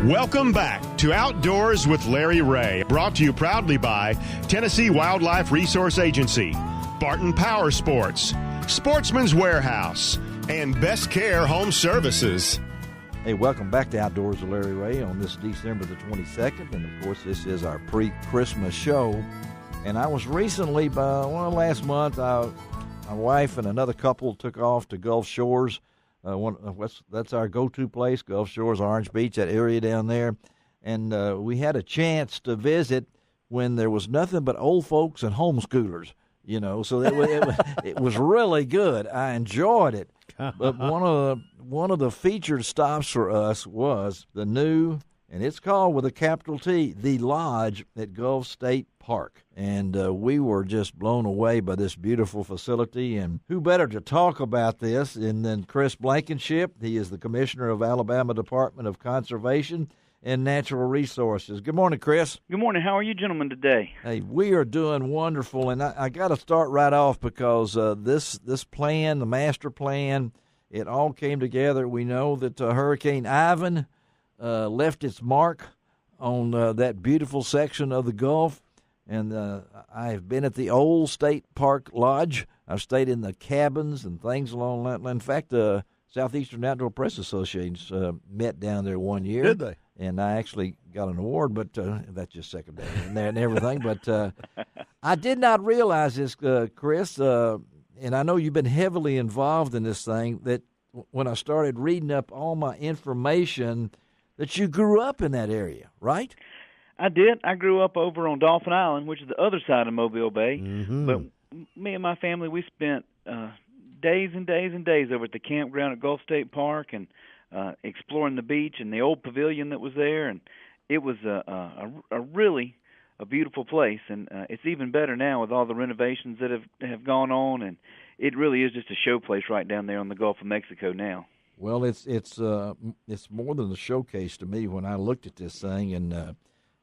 Welcome back to Outdoors with Larry Ray, brought to you proudly by Tennessee Wildlife Resource Agency, Barton Power Sports, Sportsman's Warehouse, and Best Care Home Services. Hey, welcome back to Outdoors with Larry Ray on this December the 22nd. And, of course, this is our pre-Christmas show. And I was recently, last month, my wife and another couple took off to Gulf Shores. That's our go-to place, Gulf Shores, Orange Beach, that area down there. And we had a chance to visit when there was nothing but old folks and homeschoolers, you know. So it was really good. I enjoyed it. But one of the featured stops for us was the new, and it's called with a capital T, The Lodge at Gulf State Park. And we were just blown away by this beautiful facility. And who better to talk about this than Chris Blankenship? He is the Commissioner of Alabama Department of Conservation and Natural Resources. Good morning, Chris. Good morning. How are you gentlemen today? Hey, we are doing wonderful. And I got to start right off because this plan, the master plan, it all came together. We know that Hurricane Ivan left its mark on that beautiful section of the Gulf. And I have been at the old State Park Lodge. I've stayed in the cabins and things along that line. In fact, Southeastern Outdoor Press Association met down there one year. Did they? And I actually got an award, but that's just secondary in there and everything. But I did not realize this, Chris, and I know you've been heavily involved in this thing, that when I started reading up all my information, that you grew up in that area, right? I did. I grew up over on Dolphin Island, which is the other side of Mobile Bay. Mm-hmm. But me and my family, we spent days and days and days over at the campground at Gulf State Park and exploring the beach and the old pavilion that was there. And it was a really beautiful place. And it's even better now with all the renovations that have gone on. And it really is just a show place right down there on the Gulf of Mexico now. Well, it's more than a showcase to me when I looked at this thing and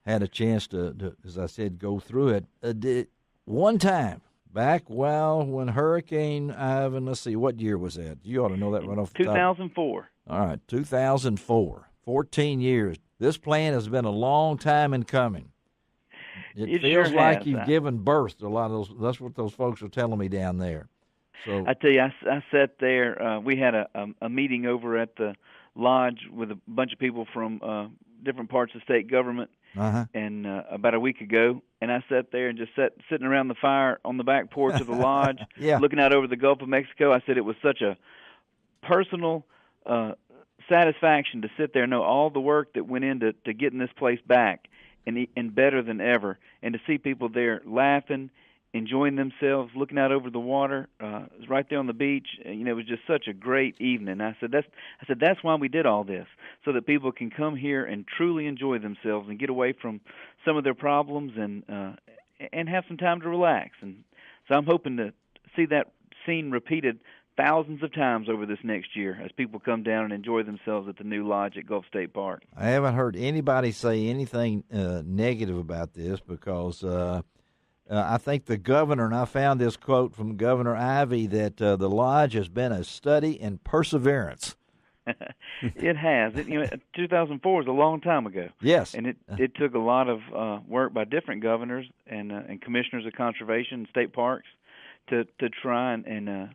had a chance to, as I said, go through it. One time, back when Hurricane Ivan, let's see, what year was that? You ought to know that right off the top. 2004. All right, 2004, 14 years. This plan has been a long time in coming. It feels sure like has. you've given birth to a lot of those. That's what those folks are telling me down there. So I tell you, I sat there. We had a meeting over at the lodge with a bunch of people from different parts of state government. And about a week ago, and I sat there and just sitting around the fire on the back porch of the lodge, looking out over the Gulf of Mexico. I said it was such a personal satisfaction to sit there and know all the work that went into getting this place back and better than ever, and to see people there laughing, enjoying themselves, looking out over the water. It was right there on the beach. You know, it was just such a great evening. I said that's why we did all this, so that people can come here and truly enjoy themselves and get away from some of their problems and have some time to relax. And so I'm hoping to see that scene repeated thousands of times over this next year as people come down and enjoy themselves at the new lodge at Gulf State Park. I haven't heard anybody say anything negative about this because I think the governor, and I found this quote from Governor Ivey, that the lodge has been a study in perseverance. It has. 2004 was a long time ago. Yes. And it took a lot of work by different governors and commissioners of conservation and state parks to try and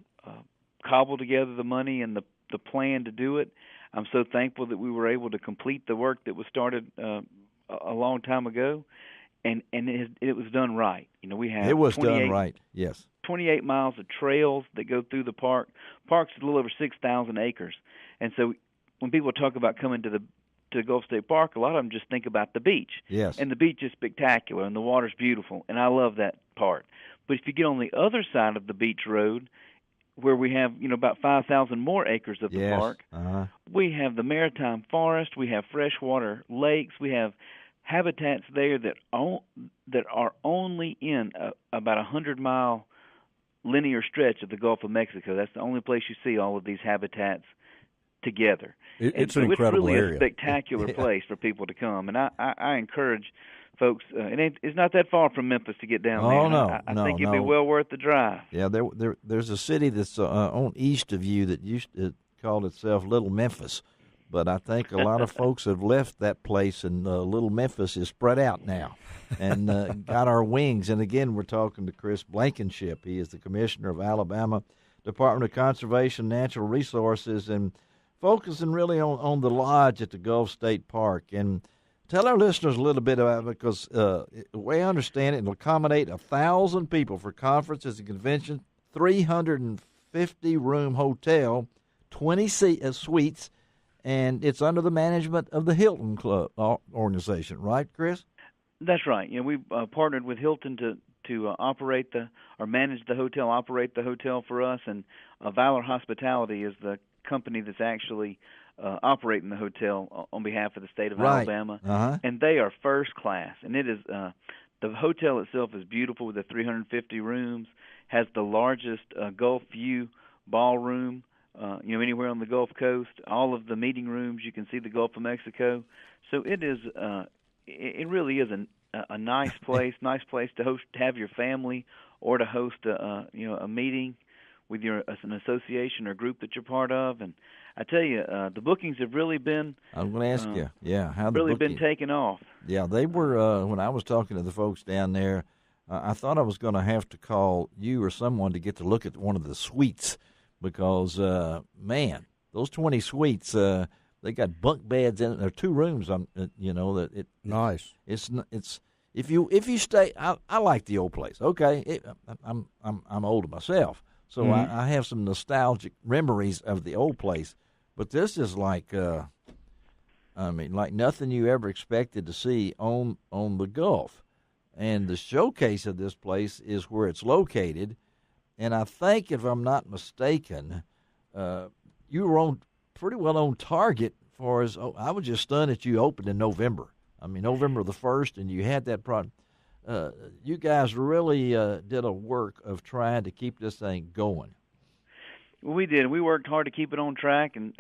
cobble together the money and the plan to do it. I'm so thankful that we were able to complete the work that was started a long time ago. And it was done right. You know, we have it was done right. Yes, 28 miles of trails that go through the park. Park's a little over 6,000 acres, and so when people talk about coming to Gulf State Park, a lot of them just think about the beach. Yes, and the beach is spectacular, and the water's beautiful, and I love that part. But if you get on the other side of the beach road, where we have about 5,000 more acres of the park, we have the maritime forest, we have freshwater lakes, we have habitats there that are only in about 100-mile linear stretch of the Gulf of Mexico. That's the only place you see all of these habitats together. It's an incredible really area. A spectacular place for people to come. And I encourage folks, it's not that far from Memphis to get down there. No, I think it'd be well worth the drive. Yeah, there's a city that's on east of you that used to call itself Little Memphis. but I think a lot of folks have left that place, and Little Memphis is spread out now and got our wings. And again, we're talking to Chris Blankenship. He is the commissioner of Alabama Department of Conservation and Natural Resources, and focusing really on the lodge at the Gulf State Park. And tell our listeners a little bit about it, because the way I understand it, it'll accommodate 1,000 people for conferences and conventions, 350-room hotel, 20 suites, and it's under the management of the Hilton Club organization, right, Chris? That's right. We partnered with Hilton to operate manage the hotel, operate the hotel for us, and Valor Hospitality is the company that's actually operating the hotel on behalf of the state of Alabama, and they are first class. And it is the hotel itself is beautiful with the 350 rooms, has the largest Gulf view ballroom anywhere on the Gulf Coast. All of the meeting rooms, you can see the Gulf of Mexico. So it is it really is a nice place, to host, to have your family, or to host a meeting with an association or group that you're part of. And I tell you, the bookings have really been. I'm going to ask you, how the been taken off. Yeah, they were. When I was talking to the folks down there, I thought I was going to have to call you or someone to get to look at one of the suites, because man, those 20 suites, they got bunk beds in it. There are 2 rooms. Nice. It's if you stay. I like the old place. Okay, I'm older myself. So mm-hmm. I have some nostalgic memories of the old place, but this is like nothing you ever expected to see on the Gulf. And the showcase of this place is where it's located, and I think, if I'm not mistaken, you were pretty well on target for us. I was just stunned that you opened in November. November the 1st, and you had that product. You guys really did a work of trying to keep this thing going. Well, we did. We worked hard to keep it on track, and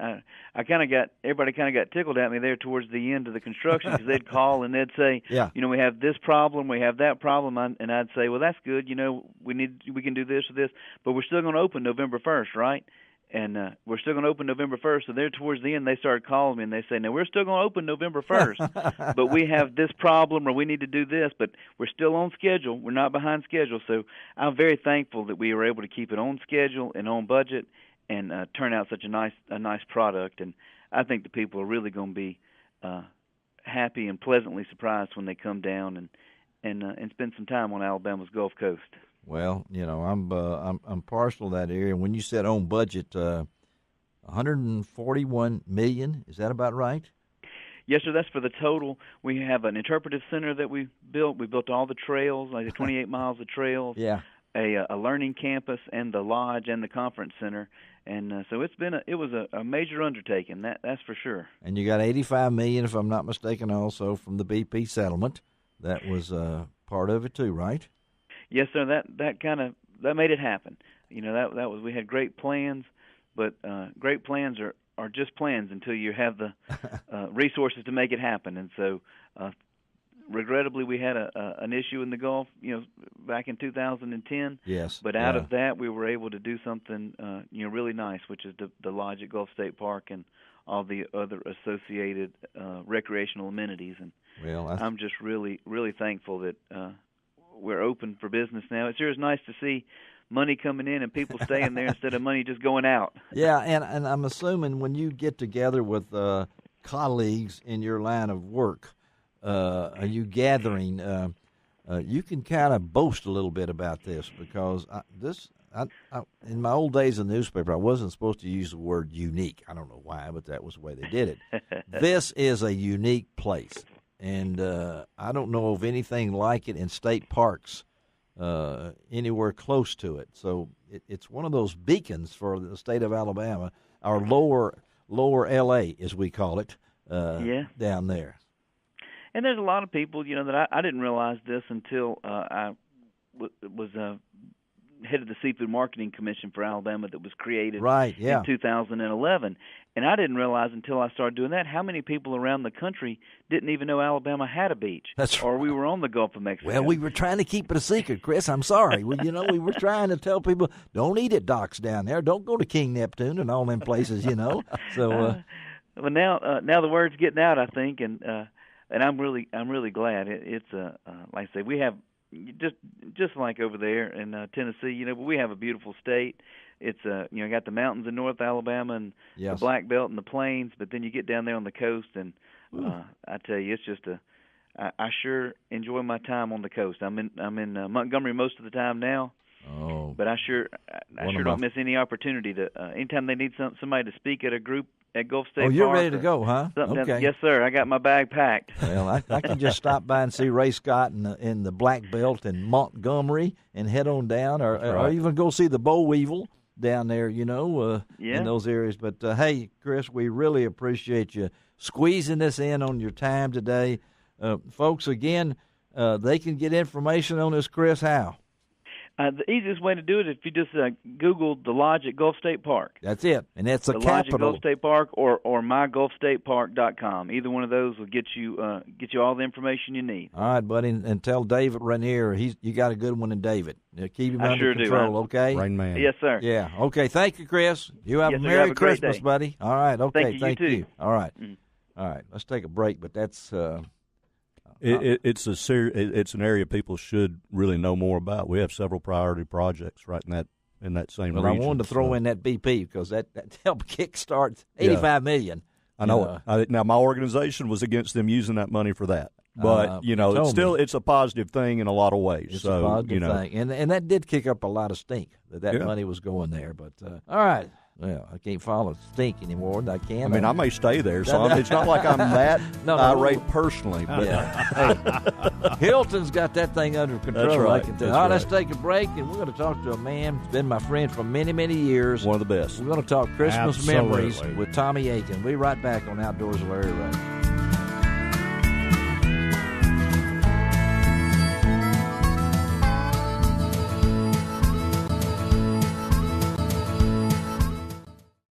everybody kind of got tickled at me there towards the end of the construction, because they'd call and they'd say, we have this problem, we have that problem, and I'd say, well, that's good. We can do this or this, but we're still going to open November 1st, right? And we're still going to open November 1st. So there towards the end, they started calling me, and they say, now, we're still going to open November 1st, but we have this problem, or we need to do this, but we're still on schedule. We're not behind schedule. So I'm very thankful that we were able to keep it on schedule and on budget and turn out such a nice product. And I think the people are really going to be happy and pleasantly surprised when they come down and spend some time on Alabama's Gulf Coast. Well, I'm partial to that area. When you said on budget, $141 million, is that about right? Yes, sir. That's for the total. We have an interpretive center that we built. We built all the trails, like 28 miles of trails. Yeah. A learning campus, and the lodge, and the conference center, and so it was a major undertaking. That's for sure. And you got $85 million, if I'm not mistaken, also from the BP settlement. That was part of it too, right? Yes, sir. That made it happen. That was, we had great plans, but great plans are just plans until you have the resources to make it happen. And so, regrettably, we had an issue in the Gulf, back in 2010. Yes. But out of that, we were able to do something, really nice, which is the lodge at Gulf State Park and all the other associated recreational amenities. And I'm just really, really thankful that we're open for business now. It's sure nice to see money coming in and people staying there instead of money just going out. Yeah, and I'm assuming when you get together with colleagues in your line of work, are you gathering, you can kind of boast a little bit about this, because in my old days in the newspaper, I wasn't supposed to use the word unique. I don't know why, but that was the way they did it. This is a unique place. And I don't know of anything like it in state parks anywhere close to it. So it's one of those beacons for the state of Alabama, our lower L.A., as we call it, down there. And there's a lot of people, that I didn't realize this until I was head of the Seafood Marketing Commission for Alabama that was created in 2011. And I didn't realize until I started doing that how many people around the country didn't even know Alabama had a beach. That's or we were on the Gulf of Mexico. Well, we were trying to keep it a secret, Chris. I'm sorry. we were trying to tell people, don't eat at docks down there. Don't go to King Neptune and all them places, So Well, now the word's getting out, I think, and I'm really glad. It's like I say, we have just like over there in Tennessee, but we have a beautiful state. It's got the mountains in North Alabama and the Black Belt and the plains, but then you get down there on the coast, and I tell you, it's just I sure enjoy my time on the coast. I'm in Montgomery most of the time now. Oh, but I sure don't miss any opportunity to. Anytime they need somebody to speak at a group at Gulf State Park. Oh, you're ready to go, huh? Okay. Yes, sir. I got my bag packed. Well, I can just stop by and see Ray Scott in the Black Belt in Montgomery and head on down, or even go see the boll weevil down there, in those areas. But, hey, Chris, we really appreciate you squeezing this in on your time today. Folks, again, they can get information on this, Chris, how? The easiest way to do it is if you just Google the Lodge at Gulf State Park. That's it, and that's the Lodge capital. at Gulf State Park or mygulfstatepark.com. Either one of those will get you all the information you need. All right, buddy, and tell David Rainier you got a good one in David. Keep him under control, okay? Rain Man. Yes, sir. Yeah, okay. Thank you, Chris. You have a Merry Christmas, buddy. All right, okay. Thank you. All right, all right. Let's take a break, but that's. It's an area people should really know more about. We have several priority projects right in that same region. I wanted to throw in that BP because that helped kickstart $85 million. I know it. Now, my organization was against them using that money for that. But, it's a positive thing in a lot of ways. It's a positive thing. And that did kick up a lot of stink that money was going there. But, all right. Well, I can't follow stink anymore. I can. I mean, I may stay there, so it's not like I'm that irate personally. But hey, Hilton's got that thing under control. That's right. I can tell. All right, let's take a break, and we're going to talk to a man who's been my friend for many, many years. One of the best. We're going to talk Christmas memories with Tommy Aiken. We'll be right back on Outdoors with Larry Ray.